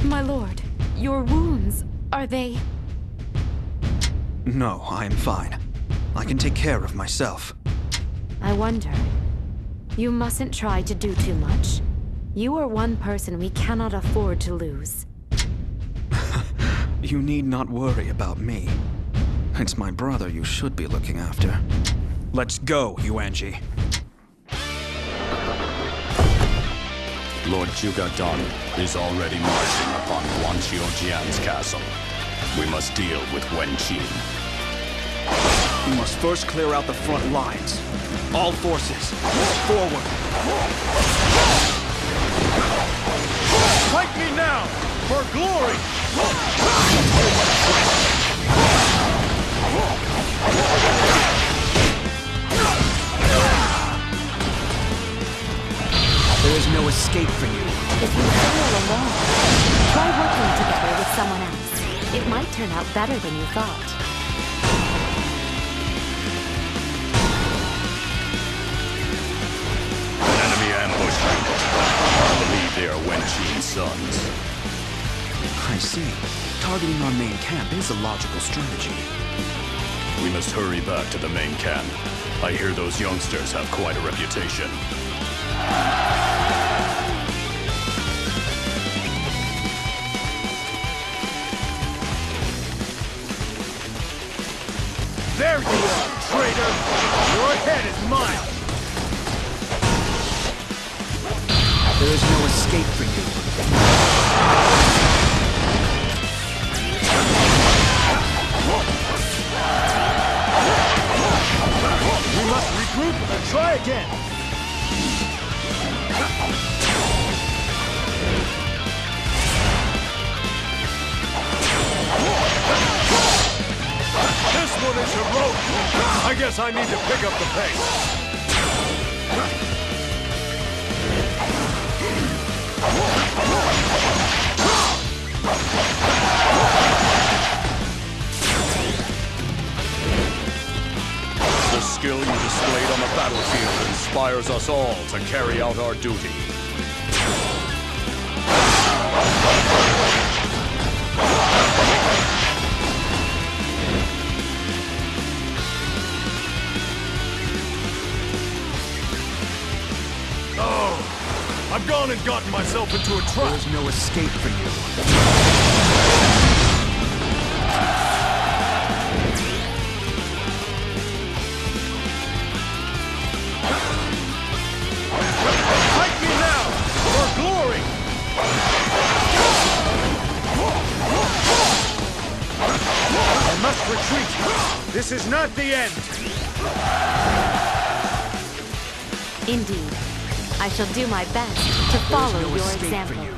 My lord, your wounds, are they... No, I am fine. I can take care of myself. I wonder. You mustn't try to do too much. You are one person we cannot afford to lose. You need not worry about me. It's my brother you should be looking after. Let's go, Yuanji. Lord Zhuge is already marching upon Guanqiujian's castle. We must deal with Wen Qin. We must first clear out the front lines. All forces, forward! Fight me now, for glory! There is no escape for you. If you feel alone, try working together with someone else. It might turn out better than you thought. Enemy ambush unit. I believe they are Wen Qin's sons. I see. Targeting our main camp is a logical strategy. We must hurry back to the main camp. I hear those youngsters have quite a reputation. There you are, traitor! Your head is mine! There is no escape for you. We must regroup and try again! This one is heroic! I guess I need to pick up the pace. The skill you displayed on the battlefield inspires us all to carry out our duty. Oh, I've gone and gotten myself into a trap. There is no escape for you. Fight me now, for glory! I must retreat. This is not the end. Indeed. I shall do my best to follow no your escape for example. you.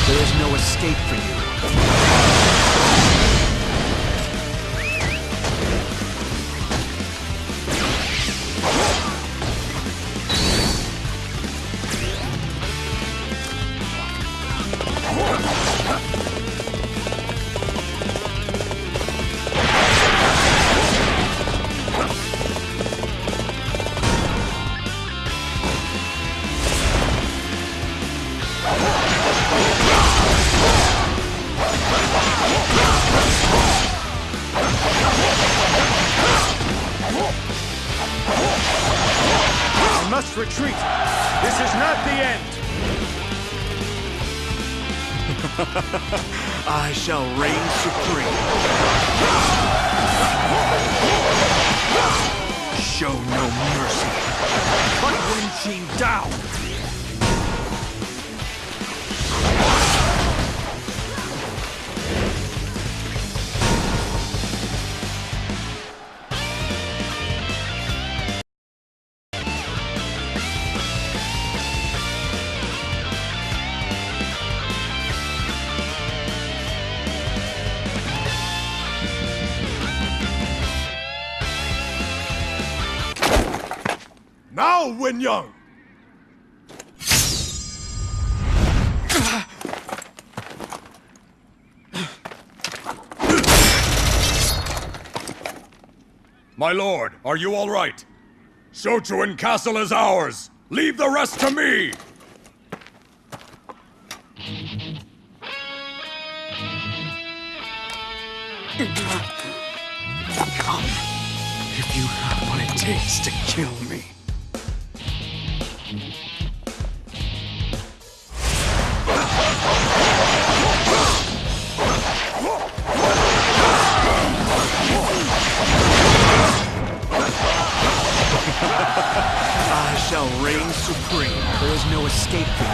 There is no escape for you. I must retreat. This is not the end. I shall reign supreme. Show no mercy. Hunt Wen Qin down. Now, Win Young! My lord, are you all right? Shochuan Castle is ours! Leave the rest to me! Come, if you have what it takes to kill me. I shall reign supreme. There is no escape for you.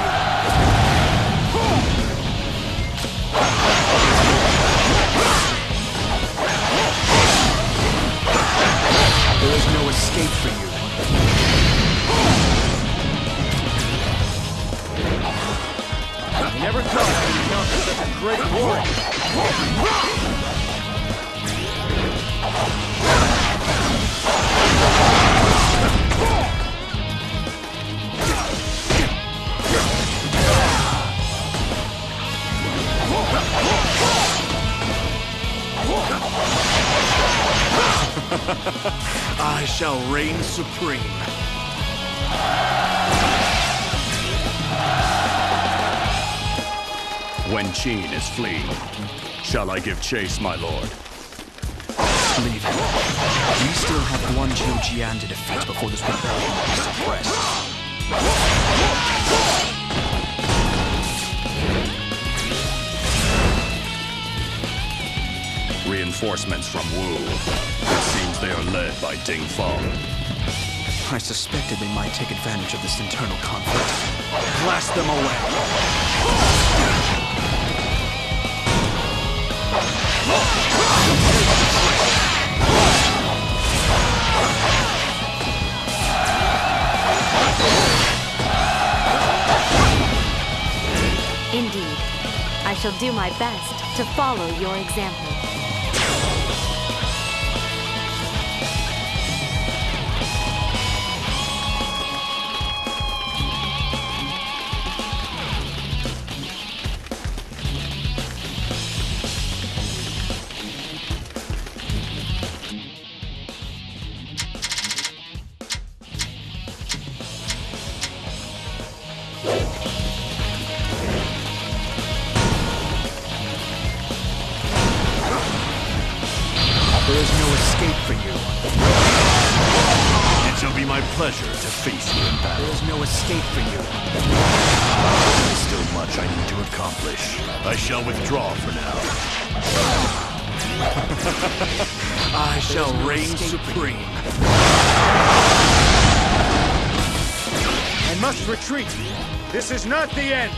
There is no escape for you. I never thought I'd encounter such a great warrior. I shall reign supreme. When Qin is fleeing, shall I give chase, my lord? Leave him. We still have Guanqiu Jian to defeat before this rebellion will be suppressed. Reinforcements from Wu. It seems they are led by Ding Feng. I suspected they might take advantage of this internal conflict. Blast them away! Indeed. I shall do my best to follow your example. There is no escape for you. It shall be my pleasure to face you in battle. There is no escape for you. There is still much I need to accomplish. I shall withdraw for now. I shall reign supreme. I must retreat. This is not the end.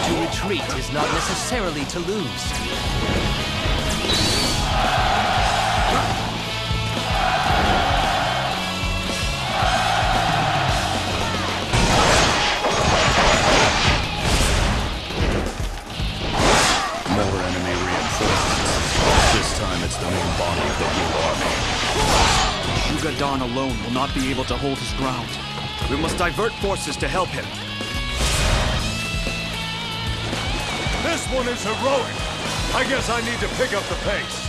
To retreat is not necessarily to lose. More enemy reinforcements. This time it's the main body of the Wu army. Zhuge Dan alone will not be able to hold his ground. We must divert forces to help him. This one is heroic. I guess I need to pick up the pace.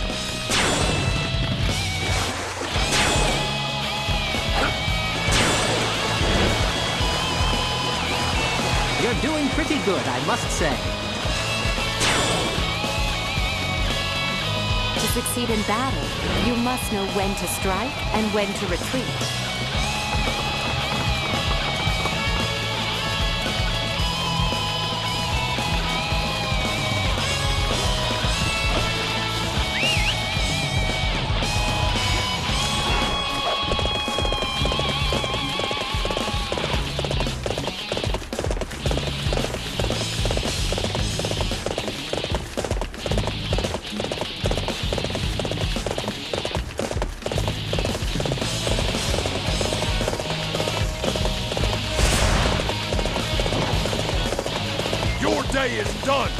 You're doing pretty good, I must say. To succeed in battle, you must know when to strike and when to retreat. Your day is done!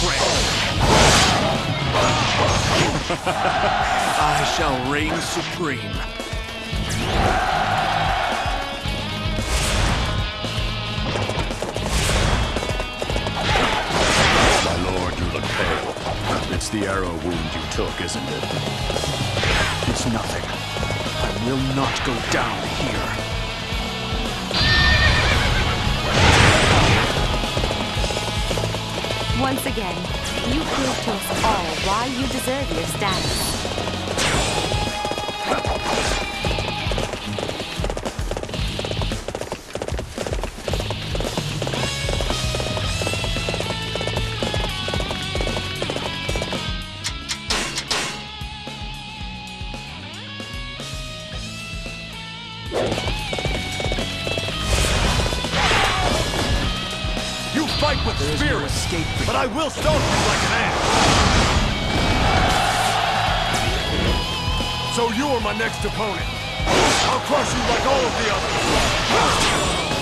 friend. I shall reign supreme. My lord, you look pale. It's the arrow wound you took, isn't it? It's nothing. I will not go down here. Once again, you prove to us all why you deserve your status. You fight with spirit, escape for but I will stone you like an ant. So you are my next opponent. I'll crush you like all of the others.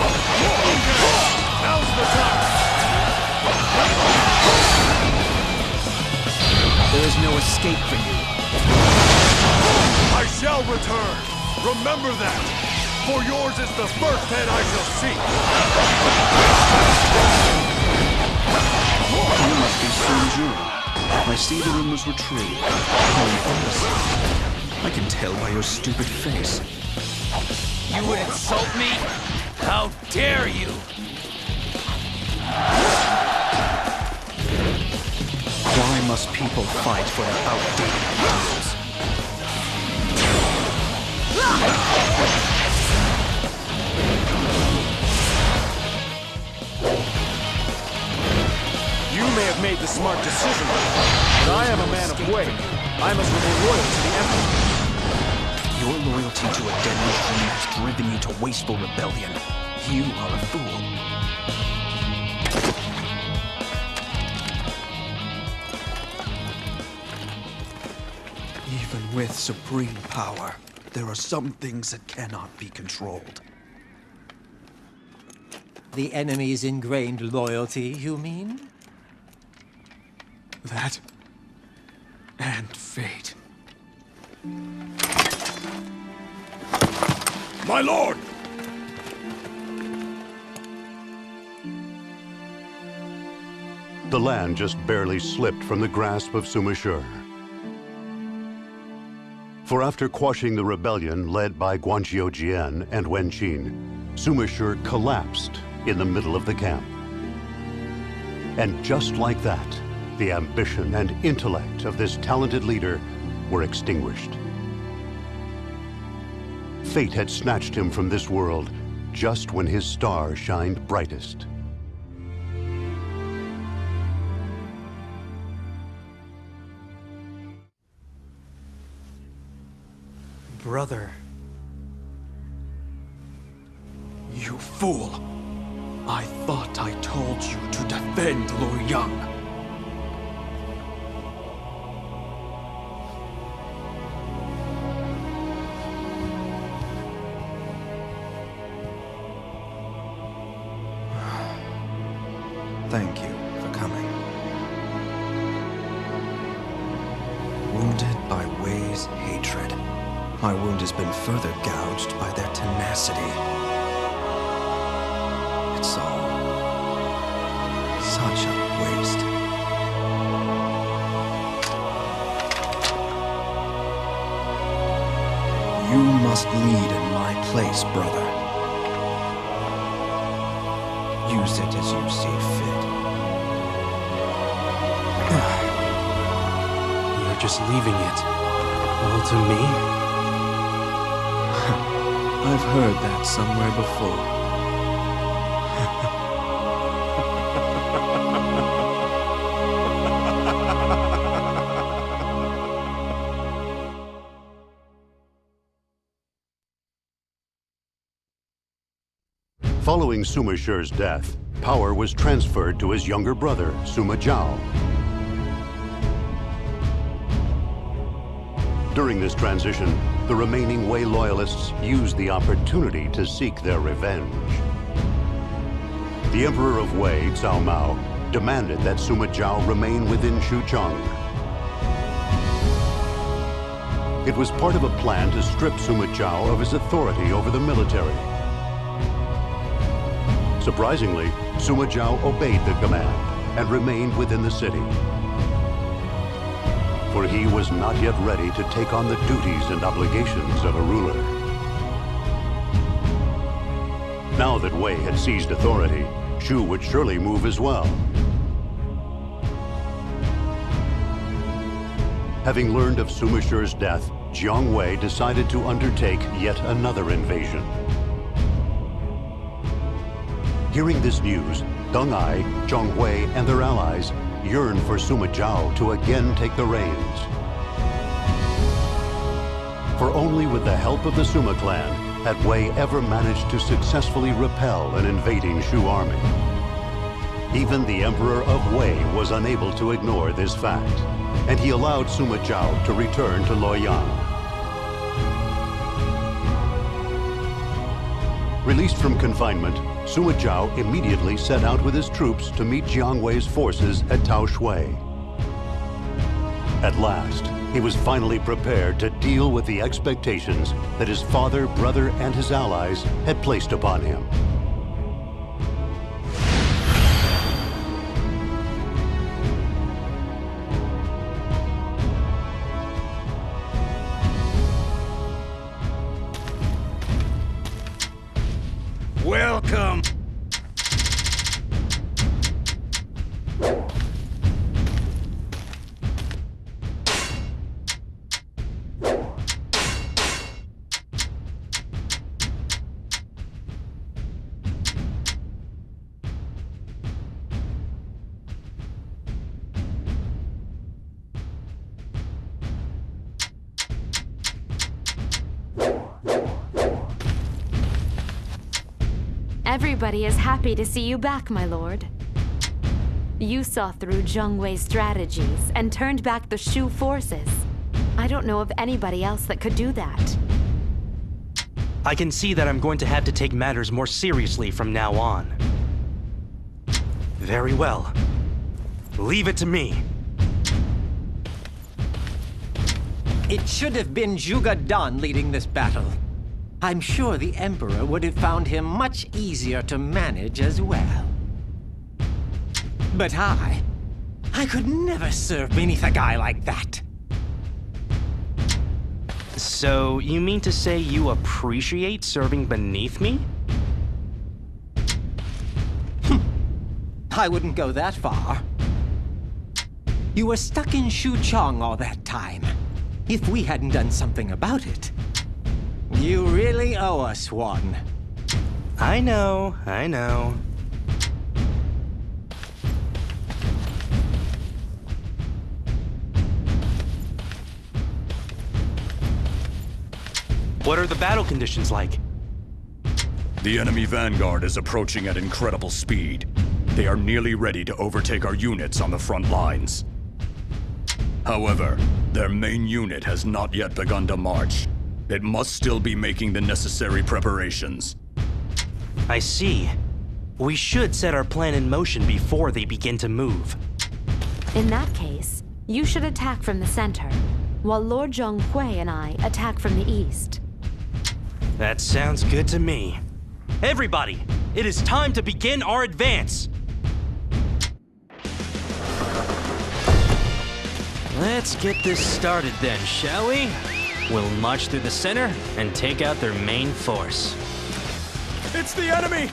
Okay, now's the time. There is no escape for you. I shall return. Remember that. For yours is the first head I shall see. You must be Sun Jun. I see the rumors were true. How embarrassing. I can tell by your stupid face. You would insult me? How dare you? Why must people fight for their outdated ideals? You may have made the smart decision, but I am a man of weight. I must remain loyal to the Emperor. Your loyalty to a dead regime has driven you to wasteful rebellion. You are a fool. Even with supreme power, there are some things that cannot be controlled. The enemy's ingrained loyalty, you mean? That and fate. My lord! The land just barely slipped from the grasp of Sima Shi. For after quashing the rebellion led by Guanqiu Jian and Wen Qin, Sima Shi collapsed in the middle of the camp. And just like that, the ambition and intellect of this talented leader were extinguished. Fate had snatched him from this world just when his star shined brightest. Brother. You fool! I thought I told you to defend Luoyang. Thank you for coming. Wounded by Wei's hatred, my wound has been further gouged by their tenacity. It's all such a waste. You must lead in my place, brother. Use it as you see fit. You're just leaving it all to me? I've heard that somewhere before. Following Sima Shi's death, power was transferred to his younger brother, Sima Zhao. During this transition, the remaining Wei loyalists used the opportunity to seek their revenge. The Emperor of Wei, Cao Mao, demanded that Sima Zhao remain within Xucheng. It was part of a plan to strip Sima Zhao of his authority over the military. Surprisingly, Sima Zhao obeyed the command and remained within the city. For he was not yet ready to take on the duties and obligations of a ruler. Now that Wei had seized authority, Shu would surely move as well. Having learned of Sima Shi's death, Jiang Wei decided to undertake yet another invasion. Hearing this news, Deng Ai, Zhang Hui, and their allies yearned for Sima Zhao to again take the reins. For only with the help of the Sima clan had Wei ever managed to successfully repel an invading Shu army. Even the Emperor of Wei was unable to ignore this fact, and he allowed Sima Zhao to return to Luoyang. Released from confinement, Sima Zhao immediately set out with his troops to meet Jiang Wei's forces at Taoshui. At last, he was finally prepared to deal with the expectations that his father, brother, and his allies had placed upon him. Welcome! Everybody is happy to see you back, my lord. You saw through Zheng Wei's strategies and turned back the Shu forces. I don't know of anybody else that could do that. I can see that I'm going to have to take matters more seriously from now on. Very well. Leave it to me. It should have been Zhuge Dan leading this battle. I'm sure the Emperor would have found him much easier to manage as well. But I could never serve beneath a guy like that. So, you mean to say you appreciate serving beneath me? I wouldn't go that far. You were stuck in Xucheng all that time. If we hadn't done something about it, you really owe us one. I know, I know. What are the battle conditions like? The enemy vanguard is approaching at incredible speed. They are nearly ready to overtake our units on the front lines. However, their main unit has not yet begun to march. It must still be making the necessary preparations. I see. We should set our plan in motion before they begin to move. In that case, you should attack from the center, while Lord Zhang Hui and I attack from the east. That sounds good to me. Everybody, it is time to begin our advance! Let's get this started then, shall we? We'll march through the center and take out their main force. It's the enemy!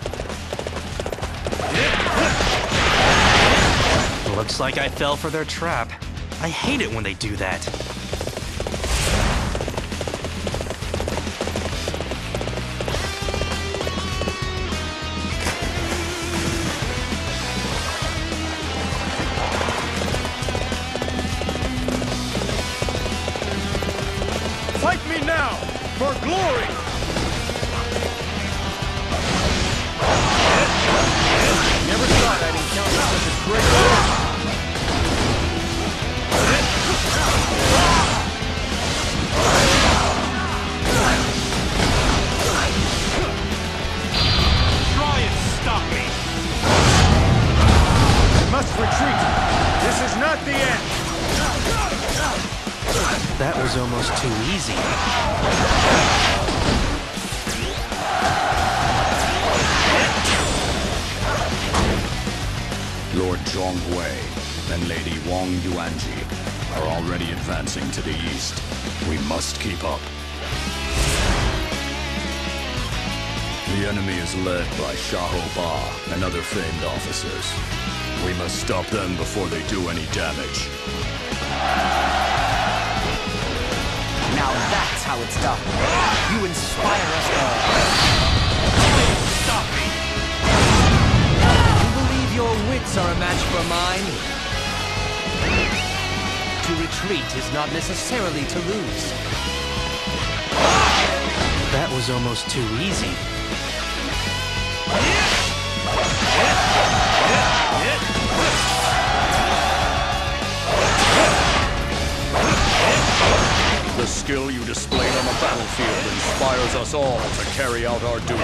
Looks like I fell for their trap. I hate it when they do that. Fight me now, for glory! Never thought I'd encounter such a great force. too easy. Lord Zhonghui and Lady Wang Yuanji are already advancing to the east. We must keep up. The enemy is led by Xiahou Ba and other famed officers. We must stop them before they do any damage. Now that's how it's done. You inspire us all. Stop me! You believe your wits are a match for mine? To retreat is not necessarily to lose. That was almost too easy. The skill you displayed on the battlefield inspires us all to carry out our duty.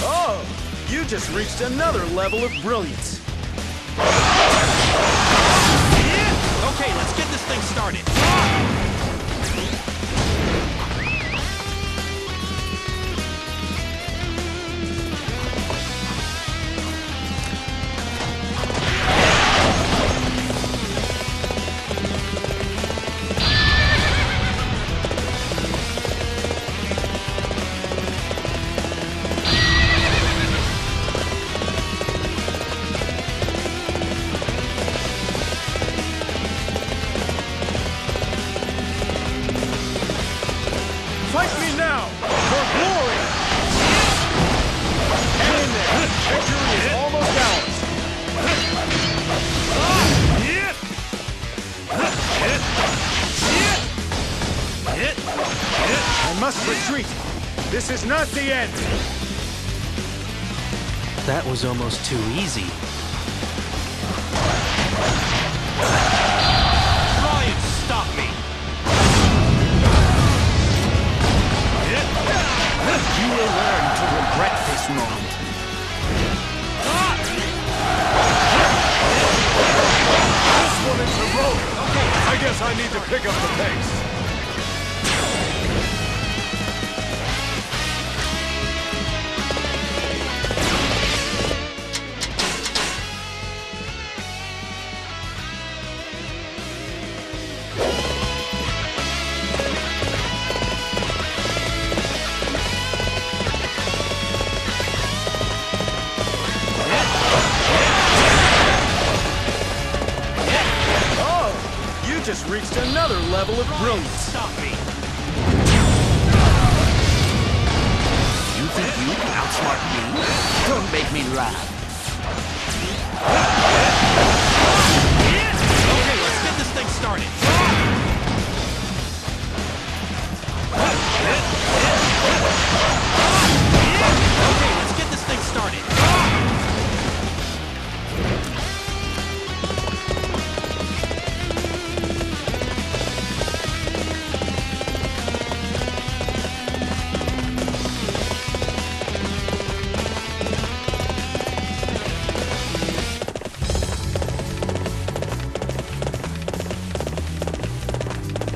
Oh, you just reached another level of brilliance. Okay, let's get this thing started. Fight me now, for glory! Hang in there, victory is almost ours! I must retreat! This is not the end! That was almost too easy. Try and stop me! You will learn to regret this moment. This one is heroic! I guess I need to pick up the pace. You just reached another level of brilliance. Stop me! You think you can outsmart me? Don't make me laugh. Okay, let's get this thing started. Okay, let's get this thing started.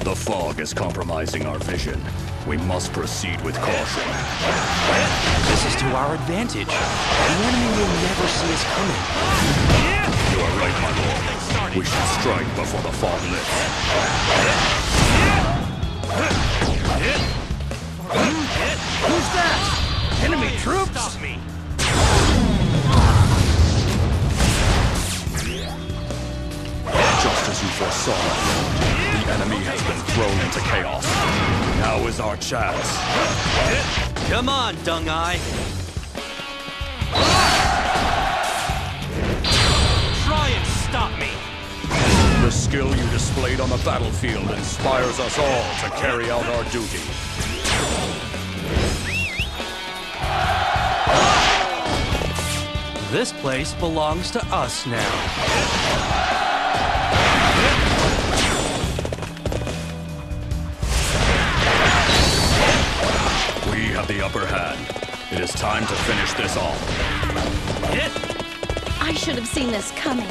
The fog is compromising our vision. We must proceed with caution. This is to our advantage. The enemy will never see us coming. You are right, my lord. We should strike before the fog lifts. Who's that? Enemy troops? Stop me! Just as you foresaw, the enemy has been thrown into chaos. Now is our chance. Come on, Dung Eye. Try and stop me. The skill you displayed on the battlefield inspires us all to carry out our duty. This place belongs to us now. We have the upper hand. It is time to finish this off. I should have seen this coming.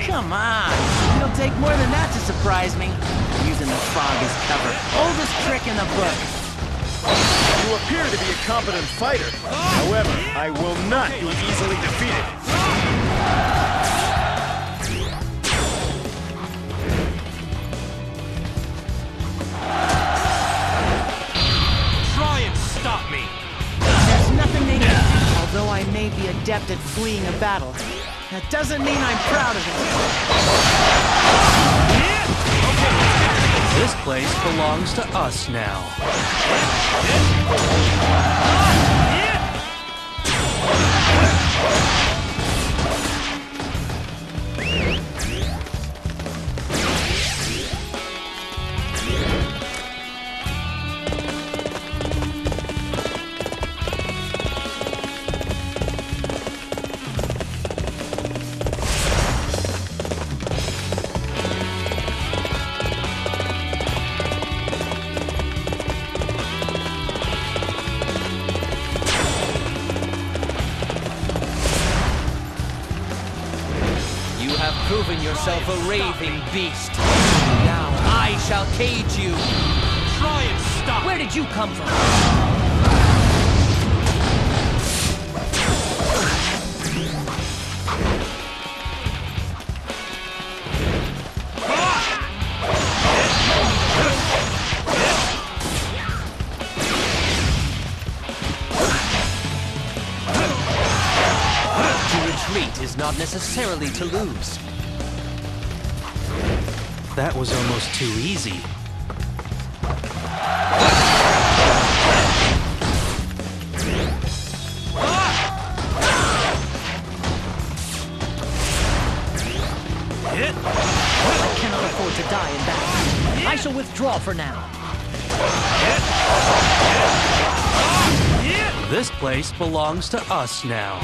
Come on. It'll take more than that to surprise me. Using the fog as cover. Oldest trick in the book. You appear to be a competent fighter. However, I will not be easily defeated. Try and stop me. There's nothing they can do. Although I may be adept at fleeing a battle, that doesn't mean I'm proud of it. This place belongs to us now. Proven yourself a raving beast. Now I shall cage you. Try and stop. Where did you come from? To retreat is not necessarily to lose. That was almost too easy. I cannot afford to die in battle. I shall withdraw for now. This place belongs to us now.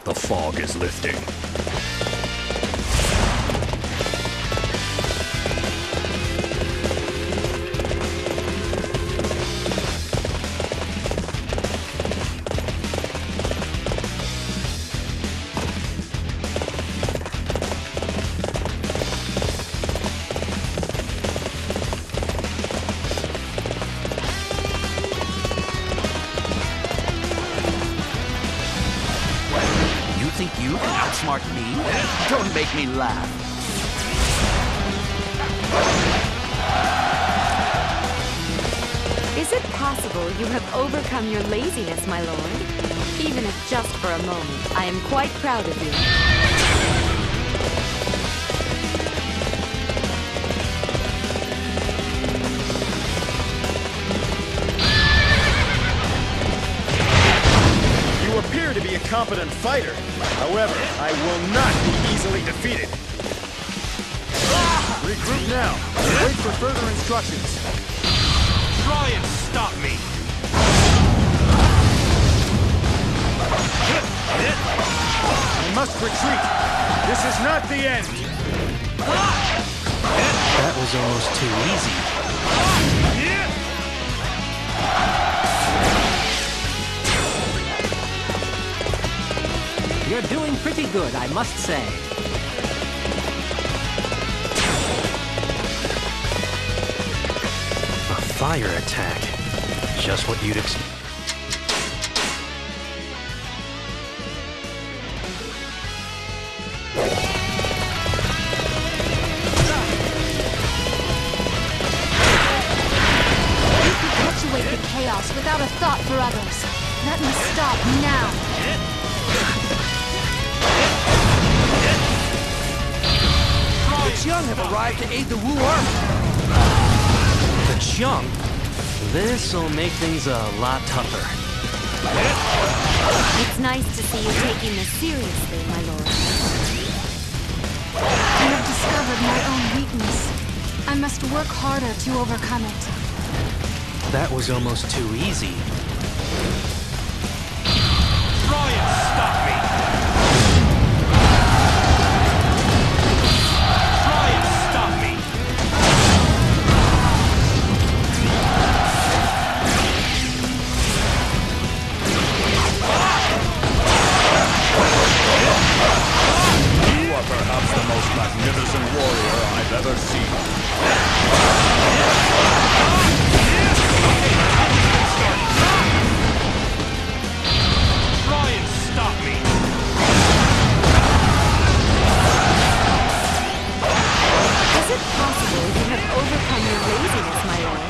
The fog is lifting. Think you can outsmart me? Don't make me laugh. Is it possible you have overcome your laziness, my lord? Even if just for a moment, I am quite proud of you. You appear to be a competent fighter. However, I will not be easily defeated. Regroup now. Wait for further instructions. Try and stop me. I must retreat. This is not the end. That was almost too easy. You're doing pretty good, I must say. Fire attack. Just what you'd expect. You perpetuate the chaos without a thought for others. That must stop now. The Qiang have arrived to aid the Wu army. The Qiang? This'll make things a lot tougher. It's nice to see you taking this seriously, my lord. I have discovered my own weakness. I must work harder to overcome it. That was almost too easy. Try and stop me! Try and stop me! You are perhaps the most magnificent warrior I've ever seen. Try and stop me! Is it possible you have overcome your laziness, my lord?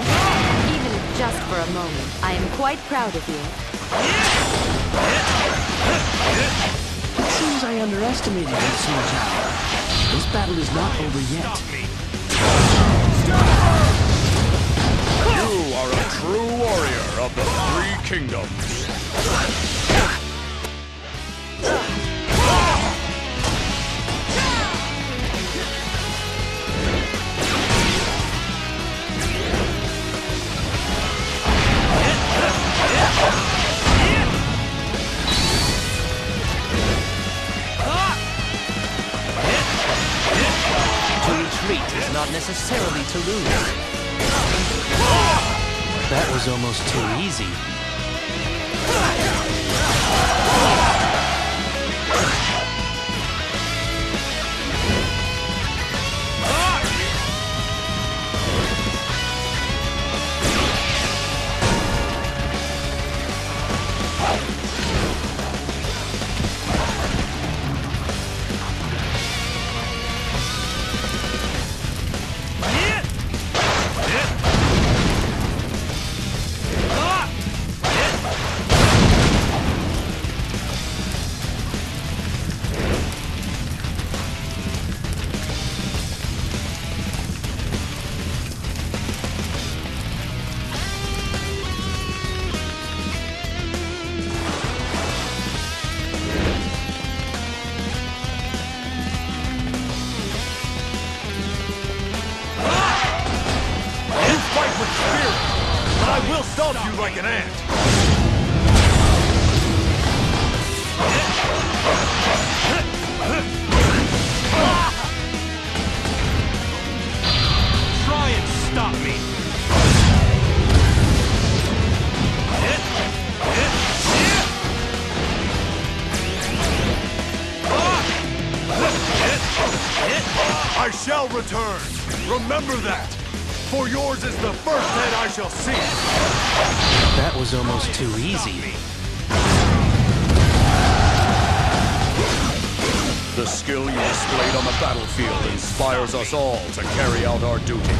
Even if just for a moment, I am quite proud of you. It seems I underestimated you, Sun Zhao. This battle is not over yet. You are a true warrior of the Three Kingdoms. To retreat is not necessarily to lose. That was almost too easy. I will stomp you like an ant! Try and stop me! I shall return! Remember that! For yours is the first head I shall see! That was almost too easy. The skill you displayed on the battlefield inspires us all to carry out our duty.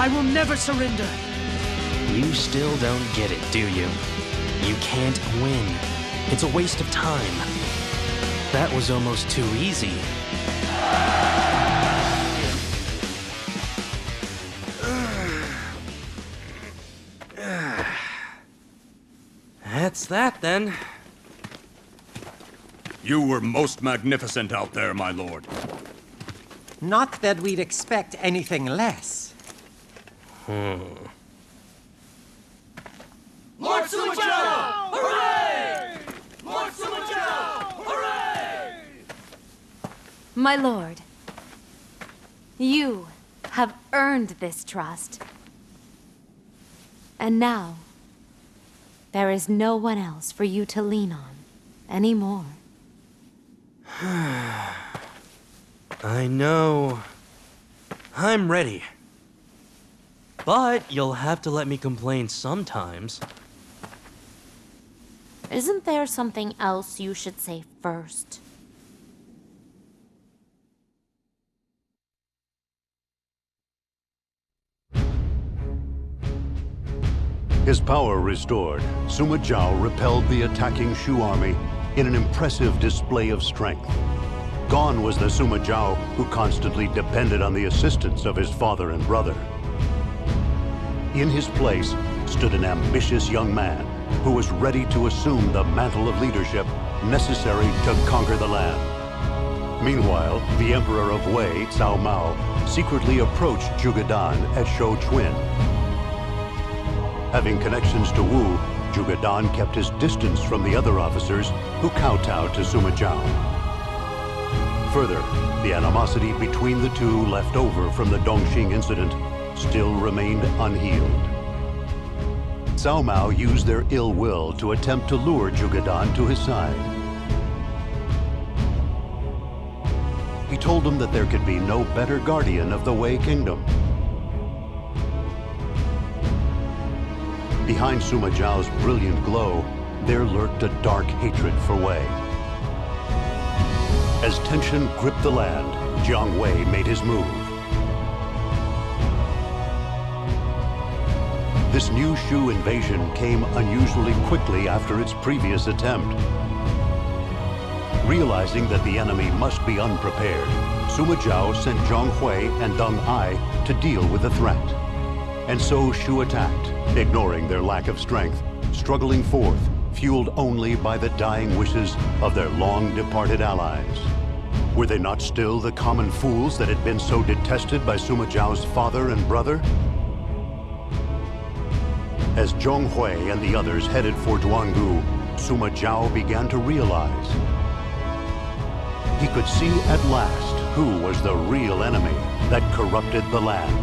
I will never surrender. You still don't get it, do you? You can't win. It's a waste of time. That was almost too easy. That's that, then. You were most magnificent out there, my lord. Not that we'd expect anything less. Lord Sumajao! Hooray! Lord Sumajao! Hooray! My lord, you have earned this trust. And now, there is no one else for you to lean on anymore. I know. I'm ready. But you'll have to let me complain sometimes. Isn't there something else you should say first? His power restored, Sima Zhao repelled the attacking Shu army in an impressive display of strength. Gone was the Sima Zhao who constantly depended on the assistance of his father and brother. In his place stood an ambitious young man who was ready to assume the mantle of leadership necessary to conquer the land. Meanwhile, the Emperor of Wei, Cao Mao, secretly approached Zhuge Dan at Shouchuan. Having connections to Wu, Zhuge Dan kept his distance from the other officers who kowtowed to Sima Zhao. Further, the animosity between the two left over from the Dongxing incident still remained unhealed. Cao Mao used their ill will to attempt to lure Zhuge Dan to his side. He told him that there could be no better guardian of the Wei Kingdom. Behind Sima Zhao's brilliant glow, there lurked a dark hatred for Wei. As tension gripped the land, Jiang Wei made his move. This new Shu invasion came unusually quickly after its previous attempt. Realizing that the enemy must be unprepared, Sima Zhao sent Zhang Hui and Deng Ai to deal with the threat. And so Shu attacked, ignoring their lack of strength, struggling forth, fueled only by the dying wishes of their long-departed allies. Were they not still the common fools that had been so detested by Sima Zhao's father and brother? As Zhang Hui and the others headed for Duangu, Sima Zhao began to realize he could see at last who was the real enemy that corrupted the land.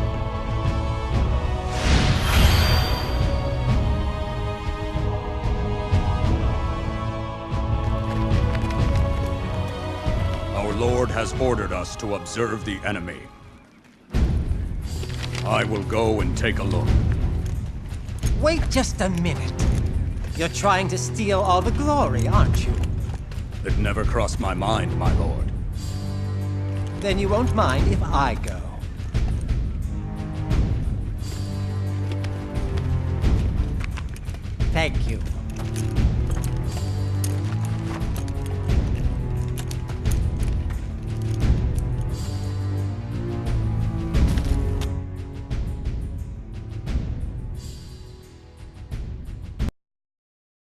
Our Lord has ordered us to observe the enemy. I will go and take a look. Wait just a minute. You're trying to steal all the glory, aren't you? It never crossed my mind, my lord. Then you won't mind if I go. Thank you.